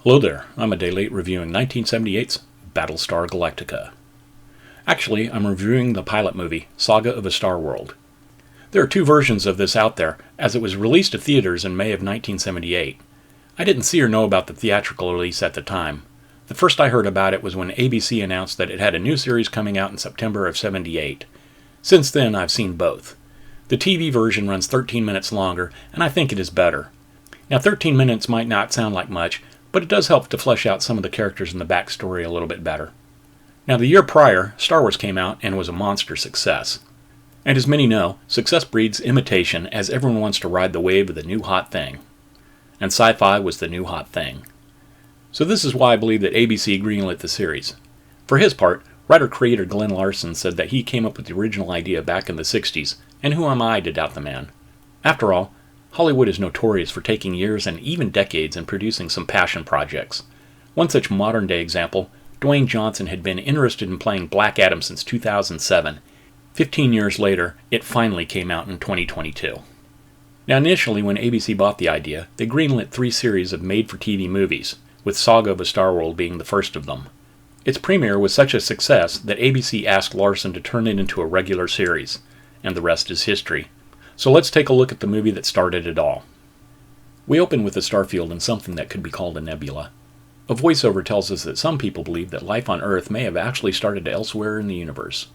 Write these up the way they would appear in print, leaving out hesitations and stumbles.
Hello there, I'm a day late reviewing 1978's Battlestar Galactica. Actually, I'm reviewing the pilot movie, Saga of a Star World. There are two versions of this out there, as it was released to theaters in May of 1978. I didn't see or know about the theatrical release at the time. The first I heard about it was when ABC announced that it had a new series coming out in September of '78. Since then, I've seen both. The TV version runs 13 minutes longer, and I think it is better. Now, 13 minutes might not sound like much, but it does help to flesh out some of the characters in the backstory a little bit better. Now, the year prior, Star Wars came out and was a monster success. And as many know, success breeds imitation, as everyone wants to ride the wave of the new hot thing. And sci-fi was the new hot thing. So this is why I believe that ABC greenlit the series. For his part, writer-creator Glenn Larson said that he came up with the original idea back in the 60s, and who am I to doubt the man? After all, Hollywood is notorious for taking years and even decades in producing some passion projects. One such modern-day example, Dwayne Johnson had been interested in playing Black Adam since 2007. 15 years later, it finally came out in 2022. Now initially, when ABC bought the idea, they greenlit 3 series of made-for-TV movies, with Saga of a Star World being the first of them. Its premiere was such a success that ABC asked Larson to turn it into a regular series, and the rest is history. So let's take a look at the movie that started it all. We open with a starfield in something that could be called a nebula. A voiceover tells us that some people believe that life on Earth may have actually started elsewhere in the universe,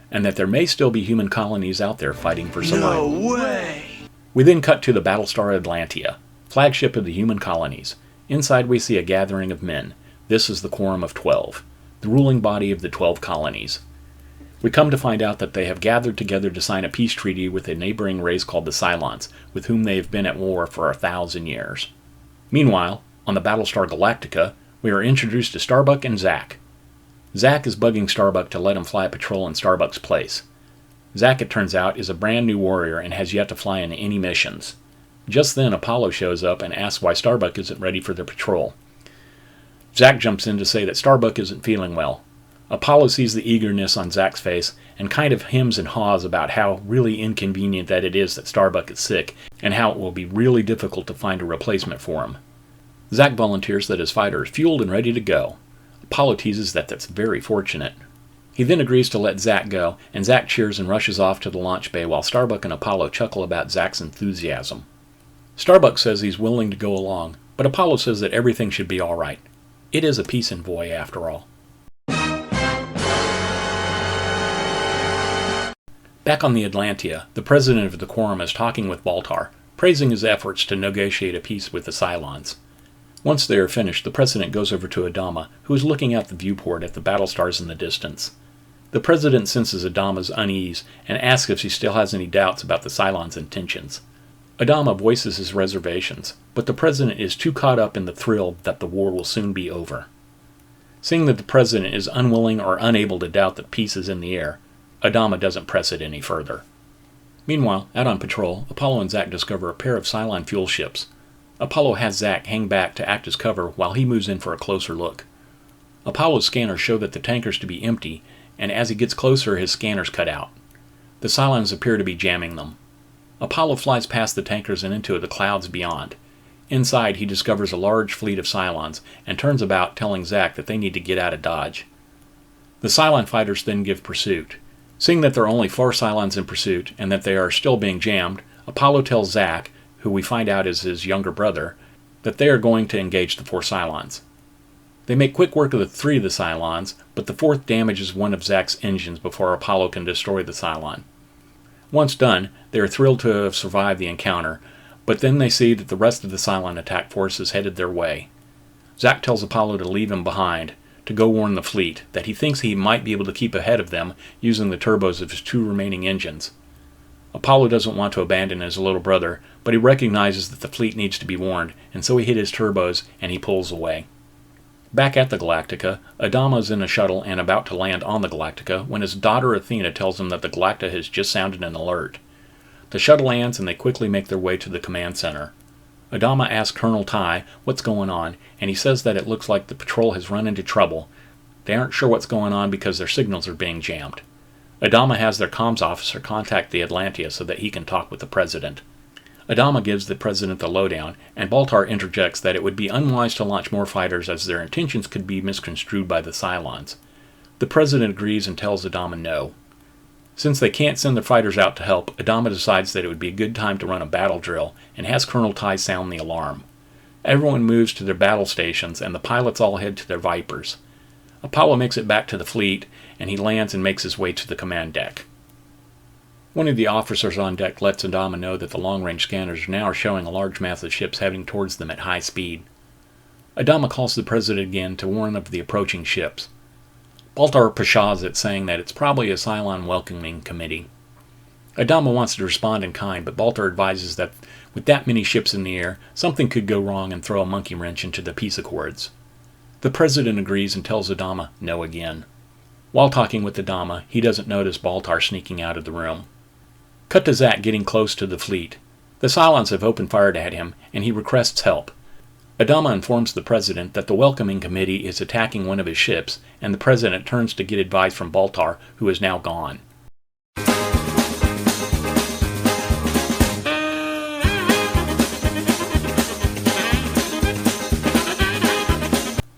and that there may still be human colonies out there fighting for survival. No way! We then cut to the Battlestar Galactica, flagship of the human colonies. Inside we see a gathering of men. This is the Quorum of 12, the ruling body of the 12 colonies. We come to find out that they have gathered together to sign a peace treaty with a neighboring race called the Cylons, with whom they have been at war for 1,000 years. Meanwhile, on the Battlestar Galactica, we are introduced to Starbuck and Zack. Zack is bugging Starbuck to let him fly a patrol in Starbuck's place. Zack, it turns out, is a brand new warrior and has yet to fly in any missions. Just then, Apollo shows up and asks why Starbuck isn't ready for their patrol. Zack jumps in to say that Starbuck isn't feeling well. Apollo sees the eagerness on Zack's face and kind of hems and haws about how really inconvenient that it is that Starbuck is sick and how it will be really difficult to find a replacement for him. Zack volunteers that his fighter is fueled and ready to go. Apollo teases that that's very fortunate. He then agrees to let Zack go, and Zack cheers and rushes off to the launch bay while Starbuck and Apollo chuckle about Zack's enthusiasm. Starbuck says he's willing to go along, but Apollo says that everything should be all right. It is a peace envoy after all. Back on the Atlantia, the president of the Quorum is talking with Baltar, praising his efforts to negotiate a peace with the Cylons. Once they are finished, the president goes over to Adama, who is looking out the viewport at the battlestars in the distance. The president senses Adama's unease and asks if she still has any doubts about the Cylons' intentions. Adama voices his reservations, but the president is too caught up in the thrill that the war will soon be over. Seeing that the president is unwilling or unable to doubt that peace is in the air, Adama doesn't press it any further. Meanwhile, out on patrol, Apollo and Zack discover a pair of Cylon fuel ships. Apollo has Zack hang back to act as cover while he moves in for a closer look. Apollo's scanners show that the tankers to be empty, and as he gets closer, his scanners cut out. The Cylons appear to be jamming them. Apollo flies past the tankers and into the clouds beyond. Inside, he discovers a large fleet of Cylons and turns about, telling Zack that they need to get out of Dodge. The Cylon fighters then give pursuit. Seeing that there are only 4 Cylons in pursuit and that they are still being jammed, Apollo tells Zack, who we find out is his younger brother, that they are going to engage the 4 Cylons. They make quick work of the 3 of the Cylons, but the 4th damages one of Zack's engines before Apollo can destroy the Cylon. Once done, they are thrilled to have survived the encounter, but then they see that the rest of the Cylon attack force is headed their way. Zack tells Apollo to leave him behind, to go warn the fleet, that he thinks he might be able to keep ahead of them using the turbos of his 2 remaining engines. Apollo doesn't want to abandon his little brother, but he recognizes that the fleet needs to be warned, and so he hits his turbos and he pulls away. Back at the Galactica, Adama is in a shuttle and about to land on the Galactica when his daughter Athena tells him that the Galactica has just sounded an alert. The shuttle lands and they quickly make their way to the command center. Adama asks Colonel Ty what's going on, and he says that it looks like the patrol has run into trouble. They aren't sure what's going on because their signals are being jammed. Adama has their comms officer contact the Atlantia so that he can talk with the president. Adama gives the president the lowdown, and Baltar interjects that it would be unwise to launch more fighters as their intentions could be misconstrued by the Cylons. The president agrees and tells Adama no. Since they can't send their fighters out to help, Adama decides that it would be a good time to run a battle drill and has Colonel Ty sound the alarm. Everyone moves to their battle stations and the pilots all head to their Vipers. Apollo makes it back to the fleet and he lands and makes his way to the command deck. One of the officers on deck lets Adama know that the long-range scanners now are showing a large mass of ships heading towards them at high speed. Adama calls the president again to warn of the approaching ships. Baltar pshaws it, saying that it's probably a Cylon welcoming committee. Adama wants to respond in kind, but Baltar advises that with that many ships in the air, something could go wrong and throw a monkey wrench into the peace accords. The president agrees and tells Adama no again. While talking with Adama, he doesn't notice Baltar sneaking out of the room. Cut to Zack getting close to the fleet. The Cylons have opened fire at him, and he requests help. Adama informs the president that the welcoming committee is attacking one of his ships, and the president turns to get advice from Baltar, who is now gone.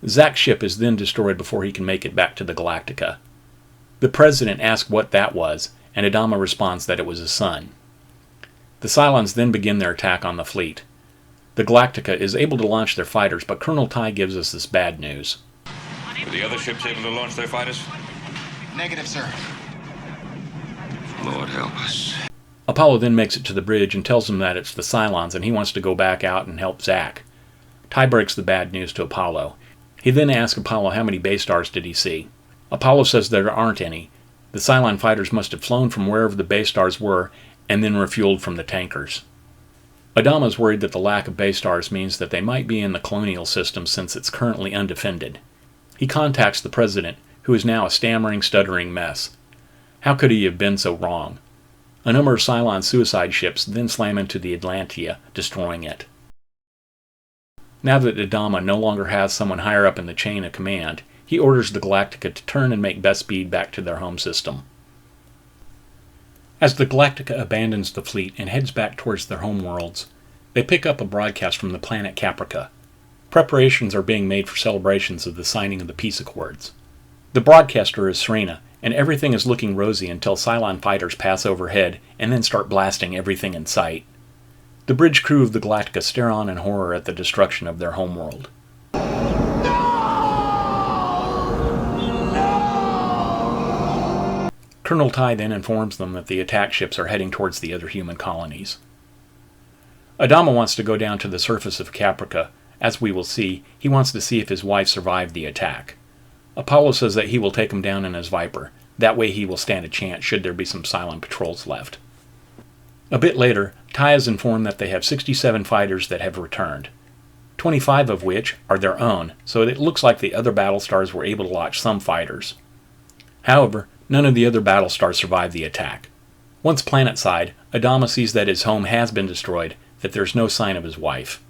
Zack's ship is then destroyed before he can make it back to the Galactica. The president asks what that was, and Adama responds that it was a sun. The Cylons then begin their attack on the fleet. The Galactica is able to launch their fighters, but Colonel Ty gives us this bad news. Were the other ships able to launch their fighters? Negative, sir. Lord help us. Apollo then makes it to the bridge and tells him that it's the Cylons and he wants to go back out and help Zack. Ty breaks the bad news to Apollo. He then asks Apollo how many base stars did he see. Apollo says there aren't any. The Cylon fighters must have flown from wherever the base stars were and then refueled from the tankers. Adama is worried that the lack of base stars means that they might be in the colonial system since it's currently undefended. He contacts the president, who is now a stammering, stuttering mess. How could he have been so wrong? A number of Cylon suicide ships then slam into the Atlantia, destroying it. Now that Adama no longer has someone higher up in the chain of command, he orders the Galactica to turn and make best speed back to their home system. As the Galactica abandons the fleet and heads back towards their home worlds, they pick up a broadcast from the planet Caprica. Preparations are being made for celebrations of the signing of the peace accords. The broadcaster is Serena, and everything is looking rosy until Cylon fighters pass overhead and then start blasting everything in sight. The bridge crew of the Galactica stare on in horror at the destruction of their homeworld. Colonel Ty then informs them that the attack ships are heading towards the other human colonies. Adama wants to go down to the surface of Caprica. As we will see, he wants to see if his wife survived the attack. Apollo says that he will take him down in his Viper. That way he will stand a chance should there be some Cylon patrols left. A bit later, Ty is informed that they have 67 fighters that have returned, 25 of which are their own, so it looks like the other Battlestars were able to launch some fighters. However, none of the other Battlestars survived the attack. Once planetside, Adama sees that his home has been destroyed, that there is no sign of his wife.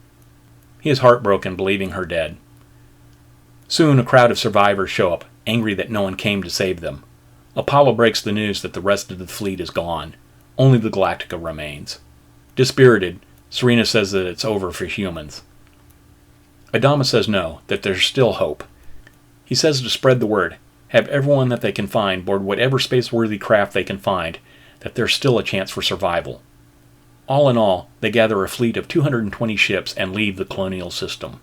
He is heartbroken, believing her dead. Soon a crowd of survivors show up, angry that no one came to save them. Apollo breaks the news that the rest of the fleet is gone. Only the Galactica remains. Dispirited, Serena says that it's over for humans. Adama says no, that there's still hope. He says to spread the word, have everyone that they can find board whatever space-worthy craft they can find, that there's still a chance for survival. All in all, they gather a fleet of 220 ships and leave the colonial system.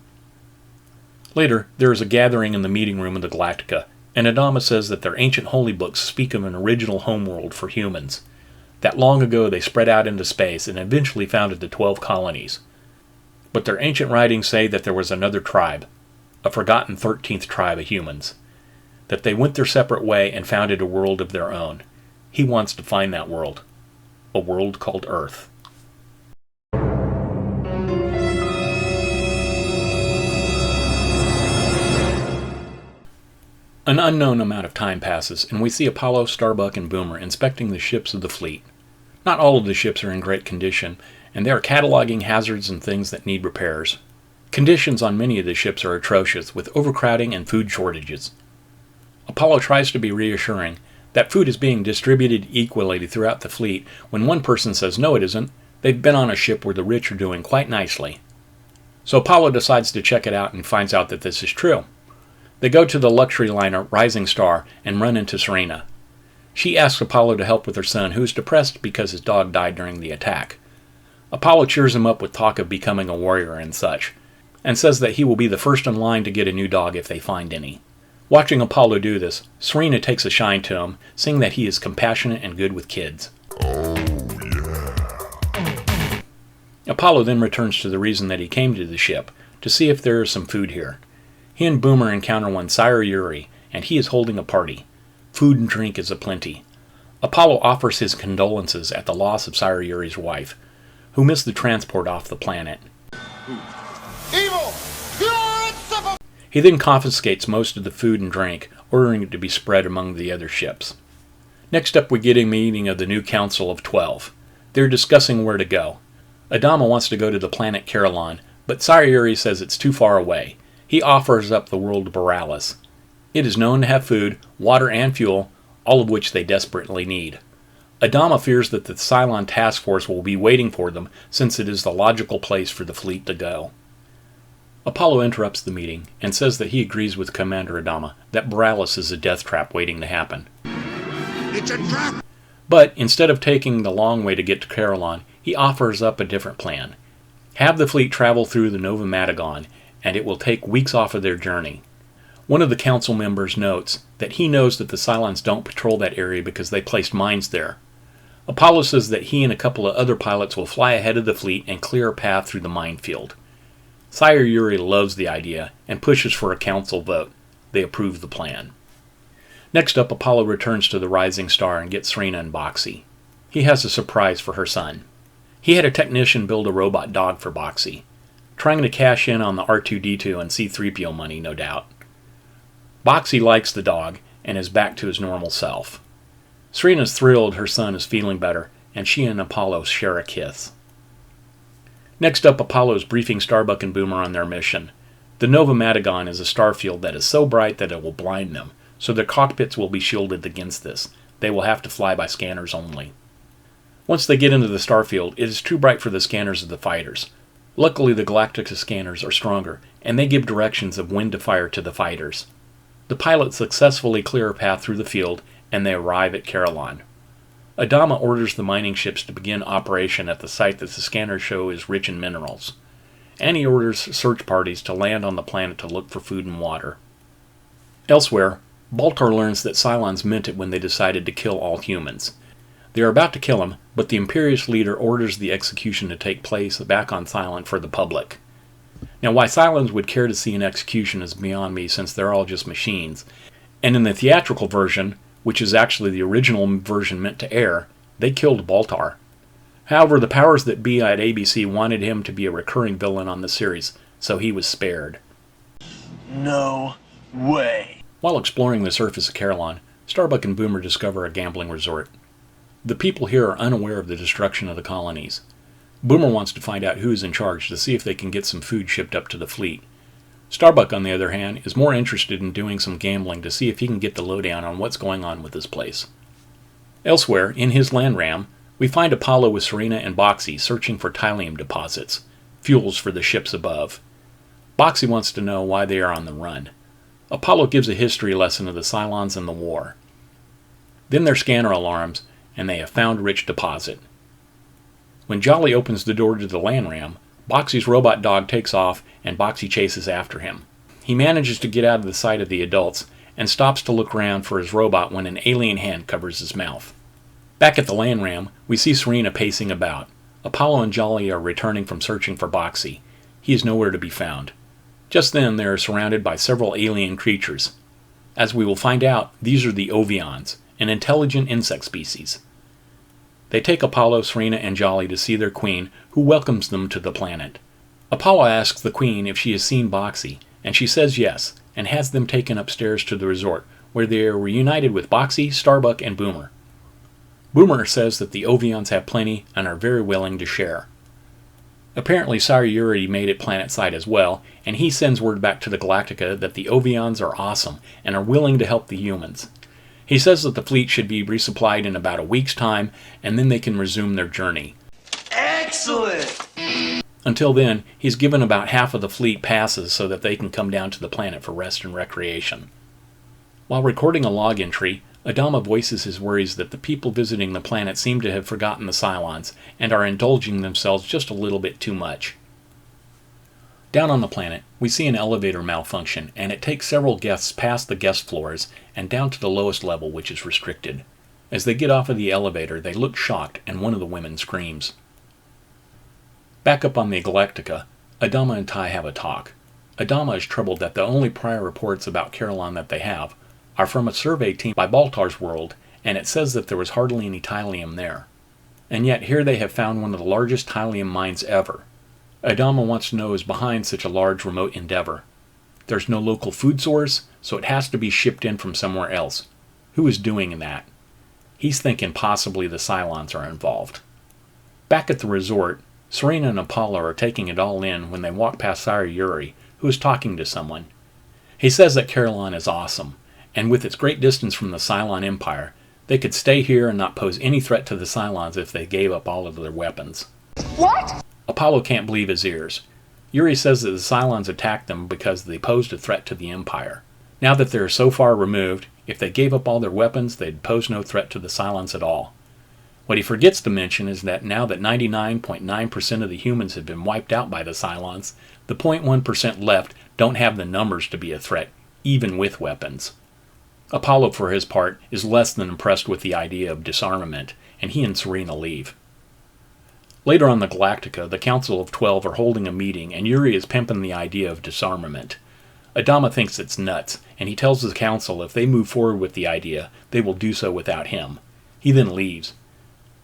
Later, there is a gathering in the meeting room of the Galactica, and Adama says that their ancient holy books speak of an original homeworld for humans, that long ago they spread out into space and eventually founded the 12 colonies. But their ancient writings say that there was another tribe, a forgotten 13th tribe of humans, that they went their separate way and founded a world of their own. He wants to find that world, a world called Earth. An unknown amount of time passes, and we see Apollo, Starbuck, and Boomer inspecting the ships of the fleet. Not all of the ships are in great condition, and they are cataloging hazards and things that need repairs. Conditions on many of the ships are atrocious, with overcrowding and food shortages. Apollo tries to be reassuring that food is being distributed equally throughout the fleet when one person says no it isn't, They've been on a ship where the rich are doing quite nicely. So Apollo decides to check it out and finds out that this is true. They go to the luxury liner Rising Star and run into Serena. She asks Apollo to help with her son, who is depressed because his dog died during the attack. Apollo cheers him up with talk of becoming a warrior and such, and says that he will be the first in line to get a new dog if they find any. Watching Apollo do this, Serena takes a shine to him, saying that he is compassionate and good with kids. Apollo then returns to the reason that he came to the ship, to see if there is some food here. He and Boomer encounter one Sire Yuri, and he is holding a party. Food and drink is aplenty. Apollo offers his condolences at the loss of Sire Yuri's wife, who missed the transport off the planet. Evil! Pure and simple! He then confiscates most of the food and drink, ordering it to be spread among the other ships. Next up, we get a meeting of the new Council of 12. They're discussing where to go. Adama wants to go to the planet Carolon, but Sire Yuri says it's too far away. He offers up the world Borealis. It is known to have food, water, and fuel, all of which they desperately need. Adama fears that the Cylon task force will be waiting for them, since it is the logical place for the fleet to go. Apollo interrupts the meeting and says that he agrees with Commander Adama that Borealis is a death trap waiting to happen. It's a trap! But instead of taking the long way to get to Carolon, he offers up a different plan. Have the fleet travel through the Nova Matagon, and it will take weeks off of their journey. One of the council members notes that he knows that the Cylons don't patrol that area because they placed mines there. Apollo says that he and a couple of other pilots will fly ahead of the fleet and clear a path through the minefield. Sire Yuri loves the idea and pushes for a council vote. They approve the plan. Next up, Apollo returns to the Rising Star and gets Serena and Boxy. He has a surprise for her son. He had a technician build a robot dog for Boxy, trying to cash in on the R2-D2 and C-3PO money, no doubt. Boxy likes the dog and is back to his normal self. Serena's thrilled her son is feeling better, and she and Apollo share a kiss. Next up, Apollo is briefing Starbuck and Boomer on their mission. The Nova Matagon is a starfield that is so bright that it will blind them, so their cockpits will be shielded against this. They will have to fly by scanners only. Once they get into the starfield, it is too bright for the scanners of the fighters. Luckily, the Galactica scanners are stronger, and they give directions of when to fire to the fighters. The pilots successfully clear a path through the field, and they arrive at Carolon. Adama orders the mining ships to begin operation at the site that the scanners show is rich in minerals, and he orders search parties to land on the planet to look for food and water. Elsewhere, Baltar learns that Cylons meant it when they decided to kill all humans. They are about to kill him, but the Imperious leader orders the execution to take place back on Cylon for the public. Now, why Cylons would care to see an execution is beyond me, since they're all just machines. And in the theatrical version, which is actually the original version meant to air, they killed Baltar. However, the powers that be at ABC wanted him to be a recurring villain on the series, so he was spared. No way. While exploring the surface of Carolon, Starbuck and Boomer discover a gambling resort. The people here are unaware of the destruction of the colonies. Boomer wants to find out who is in charge to see if they can get some food shipped up to the fleet. Starbuck, on the other hand, is more interested in doing some gambling to see if he can get the lowdown on what's going on with this place. Elsewhere, in his land ram, we find Apollo with Serena and Boxy searching for thallium deposits, fuels for the ships above. Boxy wants to know why they are on the run. Apollo gives a history lesson of the Cylons and the war. Then their scanner alarms, and they have found rich deposit. When Jolly opens the door to the land ram, Boxy's robot dog takes off and Boxy chases after him. He manages to get out of the sight of the adults and stops to look around for his robot when an alien hand covers his mouth. Back at the land ram, we see Serena pacing about. Apollo and Jolly are returning from searching for Boxy. He is nowhere to be found. Just then, they are surrounded by several alien creatures. As we will find out, these are the Ovions, an intelligent insect species. They take Apollo, Serena, and Jolly to see their queen, who welcomes them to the planet. Apollo asks the queen if she has seen Boxy, and she says yes, and has them taken upstairs to the resort, where they are reunited with Boxy, Starbuck, and Boomer. Boomer says that the Ovions have plenty and are very willing to share. Apparently, Sire Yuri made it planetside as well, and he sends word back to the Galactica that the Ovions are awesome and are willing to help the humans. He says that the fleet should be resupplied in about a week's time, and then they can resume their journey. Excellent! Excellent! Until then, he's given about half of the fleet passes so that they can come down to the planet for rest and recreation. While recording a log entry, Adama voices his worries that the people visiting the planet seem to have forgotten the Cylons and are indulging themselves just a little bit too much. Down on the planet, we see an elevator malfunction, and it takes several guests past the guest floors and down to the lowest level, which is restricted. As they get off of the elevator, they look shocked, and one of the women screams. Back up on the Galactica, Adama and Ty have a talk. Adama is troubled that the only prior reports about Carolon that they have are from a survey team by Baltar's world, and it says that there was hardly any Tylium there. And yet here they have found one of the largest Tylium mines ever. Adama wants to know who is behind such a large remote endeavor. There's no local food source, so it has to be shipped in from somewhere else. Who is doing that? He's thinking possibly the Cylons are involved. Back at the resort, Serena and Apollo are taking it all in when they walk past Sire Yuri, who is talking to someone. He says that Carolon is awesome, and with its great distance from the Cylon Empire, they could stay here and not pose any threat to the Cylons if they gave up all of their weapons. What? Apollo can't believe his ears. Yuri says that the Cylons attacked them because they posed a threat to the Empire. Now that they are so far removed, if they gave up all their weapons, they'd pose no threat to the Cylons at all. What he forgets to mention is that now that 99.9% of the humans have been wiped out by the Cylons, the 0.1% left don't have the numbers to be a threat, even with weapons. Apollo, for his part, is less than impressed with the idea of disarmament, and he and Serena leave. Later on the Galactica, the Council of 12 are holding a meeting, and Yuri is pimping the idea of disarmament. Adama thinks it's nuts, and he tells the Council if they move forward with the idea, they will do so without him. He then leaves.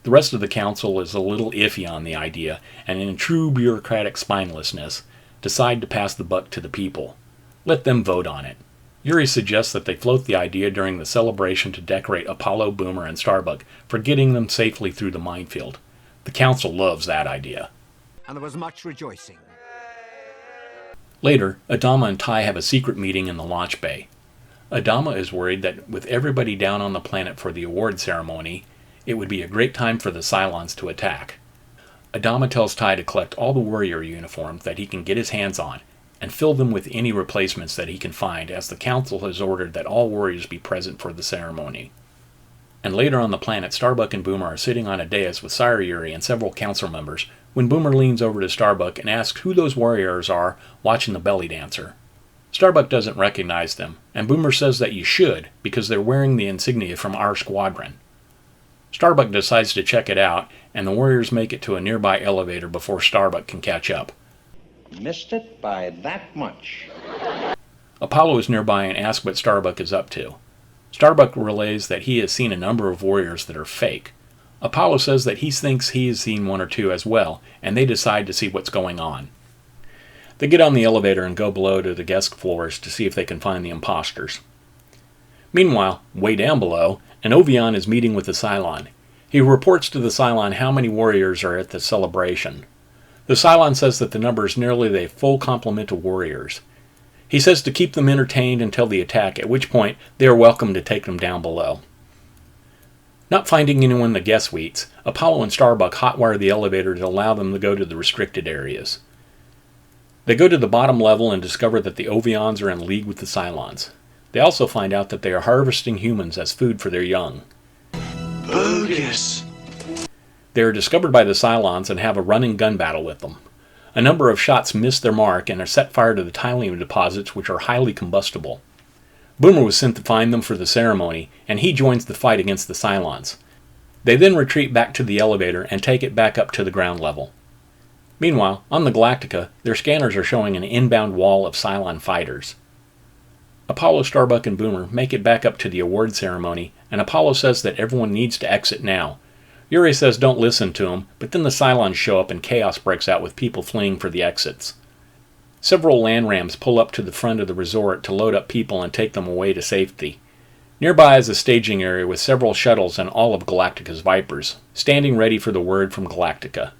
The rest of the Council is a little iffy on the idea, and in true bureaucratic spinelessness, decide to pass the buck to the people. Let them vote on it. Yuri suggests that they float the idea during the celebration to decorate Apollo, Boomer, and Starbuck for getting them safely through the minefield. The Council loves that idea. And there was much rejoicing. Later, Adama and Ty have a secret meeting in the launch bay. Adama is worried that with everybody down on the planet for the award ceremony, it would be a great time for the Cylons to attack. Adama tells Ty to collect all the warrior uniforms that he can get his hands on, and fill them with any replacements that he can find, as the Council has ordered that all warriors be present for the ceremony. And later on the planet, Starbuck and Boomer are sitting on a dais with Sire Yuri and several council members, when Boomer leans over to Starbuck and asks who those warriors are watching the belly dancer. Starbuck doesn't recognize them, and Boomer says that you should, because they're wearing the insignia from our squadron. Starbuck decides to check it out, and the warriors make it to a nearby elevator before Starbuck can catch up. Missed it by that much. Apollo is nearby and asks what Starbuck is up to. Starbuck relays that he has seen a number of warriors that are fake. Apollo says that he thinks he has seen one or two as well, and they decide to see what's going on. They get on the elevator and go below to the guest floors to see if they can find the imposters. Meanwhile, way down below, an Ovion is meeting with the Cylon. He reports to the Cylon how many warriors are at the celebration. The Cylon says that the number is nearly the full complement of warriors. He says to keep them entertained until the attack, at which point they are welcome to take them down below. Not finding anyone in the guest suites, Apollo and Starbuck hotwire the elevator to allow them to go to the restricted areas. They go to the bottom level and discover that the Ovions are in league with the Cylons. They also find out that they are harvesting humans as food for their young. Bogus! They are discovered by the Cylons and have a running gun battle with them. A number of shots miss their mark and are set fire to the Tylium deposits, which are highly combustible. Boomer was sent to find them for the ceremony, and he joins the fight against the Cylons. They then retreat back to the elevator and take it back up to the ground level. Meanwhile, on the Galactica, their scanners are showing an inbound wall of Cylon fighters. Apollo, Starbuck, and Boomer make it back up to the award ceremony, and Apollo says that everyone needs to exit now. Yuri says don't listen to him, but then the Cylons show up and chaos breaks out with people fleeing for the exits. Several land rams pull up to the front of the resort to load up people and take them away to safety. Nearby is a staging area with several shuttles and all of Galactica's Vipers, standing ready for the word from Galactica.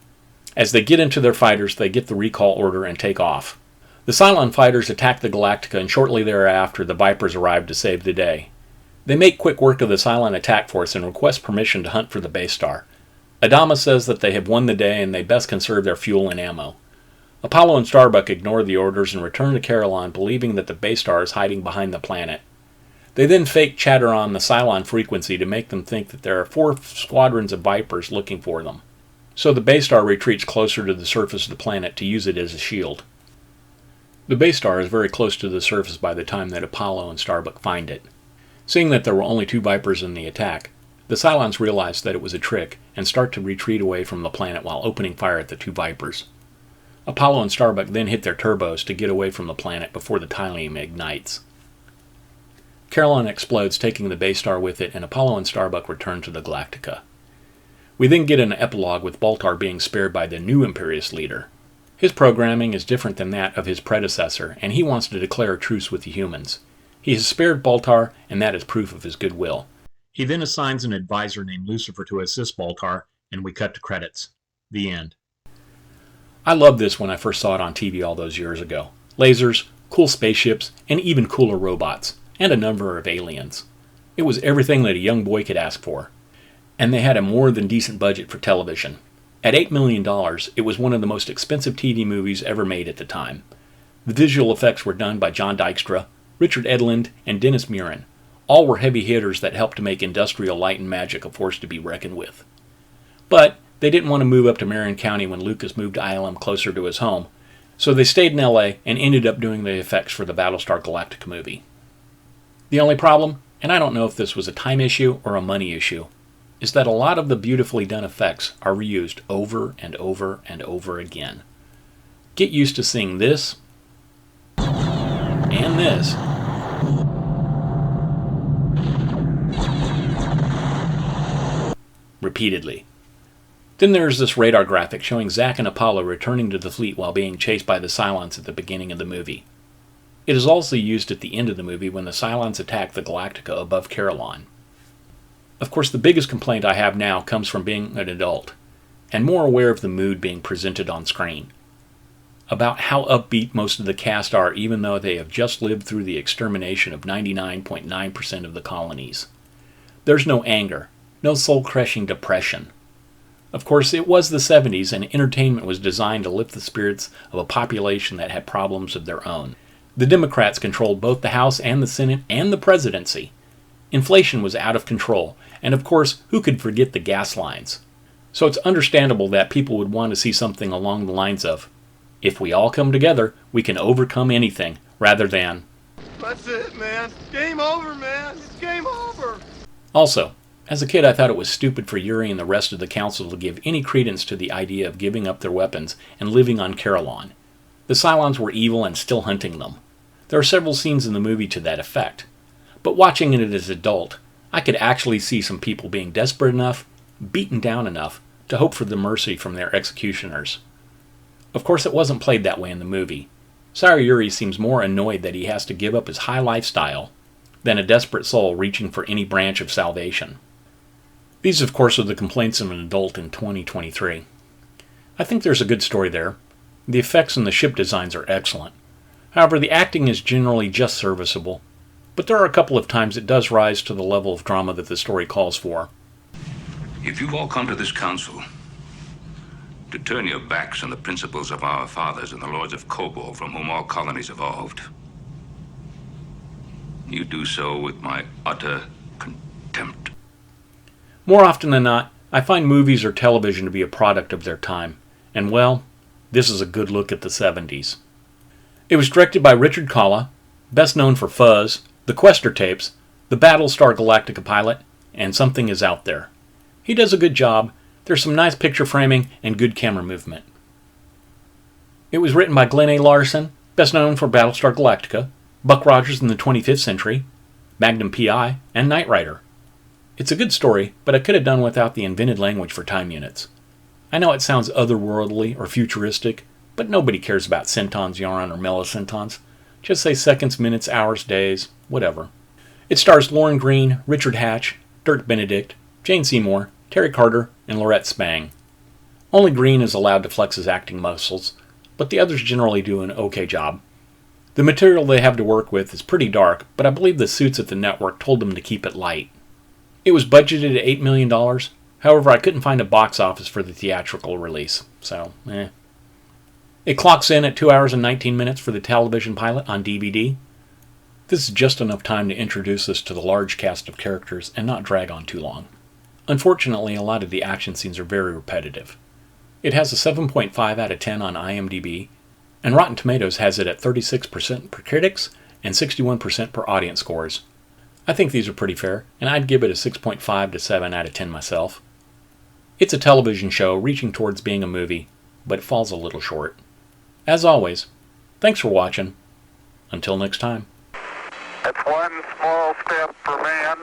As they get into their fighters, they get the recall order and take off. The Cylon fighters attack the Galactica, and shortly thereafter the Vipers arrive to save the day. They make quick work of the Cylon attack force and request permission to hunt for the base star. Adama says that they have won the day and they best conserve their fuel and ammo. Apollo and Starbuck ignore the orders and return to Carillon, believing that the Baystar is hiding behind the planet. They then fake chatter on the Cylon frequency to make them think that there are 4 squadrons of Vipers looking for them. So the Baystar retreats closer to the surface of the planet to use it as a shield. The Baystar is very close to the surface by the time that Apollo and Starbuck find it. Seeing that there were only 2 Vipers in the attack, the Cylons realize that it was a trick and start to retreat away from the planet while opening fire at the 2 Vipers. Apollo and Starbuck then hit their turbos to get away from the planet before the Tylium ignites. Carillon explodes, taking the Baystar with it, and Apollo and Starbuck return to the Galactica. We then get an epilogue with Baltar being spared by the new Imperious leader. His programming is different than that of his predecessor, and he wants to declare a truce with the humans. He has spared Baltar, and that is proof of his goodwill. He then assigns an advisor named Lucifer to assist Baltar, and we cut to credits. The end. I loved this when I first saw it on TV all those years ago. Lasers, cool spaceships, and even cooler robots, and a number of aliens. It was everything that a young boy could ask for. And they had a more than decent budget for television. At $8 million, it was one of the most expensive TV movies ever made at the time. The visual effects were done by John Dykstra, Richard Edlund, and Dennis Muren. All were heavy hitters that helped to make industrial light and magic a force to be reckoned with. But they didn't want to move up to Marion County when Lucas moved ILM closer to his home, so they stayed in LA and ended up doing the effects for the Battlestar Galactica movie. The only problem, and I don't know if this was a time issue or a money issue, is that a lot of the beautifully done effects are reused over and over and over again. Get used to seeing this and this. Repeatedly. Then there's this radar graphic showing Zack and Apollo returning to the fleet while being chased by the Cylons at the beginning of the movie. It is also used at the end of the movie when the Cylons attack the Galactica above Carillon. Of course, the biggest complaint I have now comes from being an adult, and more aware of the mood being presented on screen. About how upbeat most of the cast are even though they have just lived through the extermination of 99.9% of the colonies. There's no anger, no soul-crushing depression. Of course, it was the 70s and entertainment was designed to lift the spirits of a population that had problems of their own. The Democrats controlled both the House and the Senate and the presidency. Inflation was out of control, and of course, who could forget the gas lines? So it's understandable that people would want to see something along the lines of, if we all come together, we can overcome anything, rather than, That's it, man. Game over, man. It's game over. Also, as a kid I thought it was stupid for Yuri and the rest of the council to give any credence to the idea of giving up their weapons and living on Carillon. The Cylons were evil and still hunting them. There are several scenes in the movie to that effect. But watching it as an adult, I could actually see some people being desperate enough, beaten down enough, to hope for the mercy from their executioners. Of course it wasn't played that way in the movie. Sayuri seems more annoyed that he has to give up his high lifestyle than a desperate soul reaching for any branch of salvation. These, of course, are the complaints of an adult in 2023. I think there's a good story there. The effects and the ship designs are excellent. However, the acting is generally just serviceable, but there are a couple of times it does rise to the level of drama that the story calls for. If you've all come to this council to turn your backs on the principles of our fathers and the lords of Kobol from whom all colonies evolved, you do so with my utter contempt. More often than not, I find movies or television to be a product of their time, and well, this is a good look at the 70s. It was directed by Richard Kalla, best known for Fuzz, The Quester Tapes, the Battlestar Galactica pilot, and Something Is Out There. He does a good job. There's some nice picture framing and good camera movement. It was written by Glenn A. Larson, best known for Battlestar Galactica, Buck Rogers in the 25th Century, Magnum P.I., and Knight Rider. It's a good story, but I could have done without the invented language for time units. I know it sounds otherworldly or futuristic, but nobody cares about centons, yarn, or millicentons. Just say seconds, minutes, hours, days, whatever. It stars Lauren Green, Richard Hatch, Dirk Benedict, Jane Seymour, Terry Carter, and Lorette Spang. Only Green is allowed to flex his acting muscles, but the others generally do an okay job. The material they have to work with is pretty dark, but I believe the suits at the network told them to keep it light. It was budgeted at $8 million, However, I couldn't find a box office for the theatrical release, so It clocks in at 2 hours and 19 minutes for the television pilot on DVD. This is just enough time to introduce us to the large cast of characters and not drag on too long. Unfortunately, a lot of the action scenes are very repetitive. It has a 7.5 out of 10 on IMDb, and Rotten Tomatoes has it at 36% per critics and 61% per audience scores. I think these are pretty fair, and I'd give it a 6.5 to 7 out of 10 myself. It's a television show reaching towards being a movie, but it falls a little short. As always, thanks for watching. Until next time. It's one small step for man,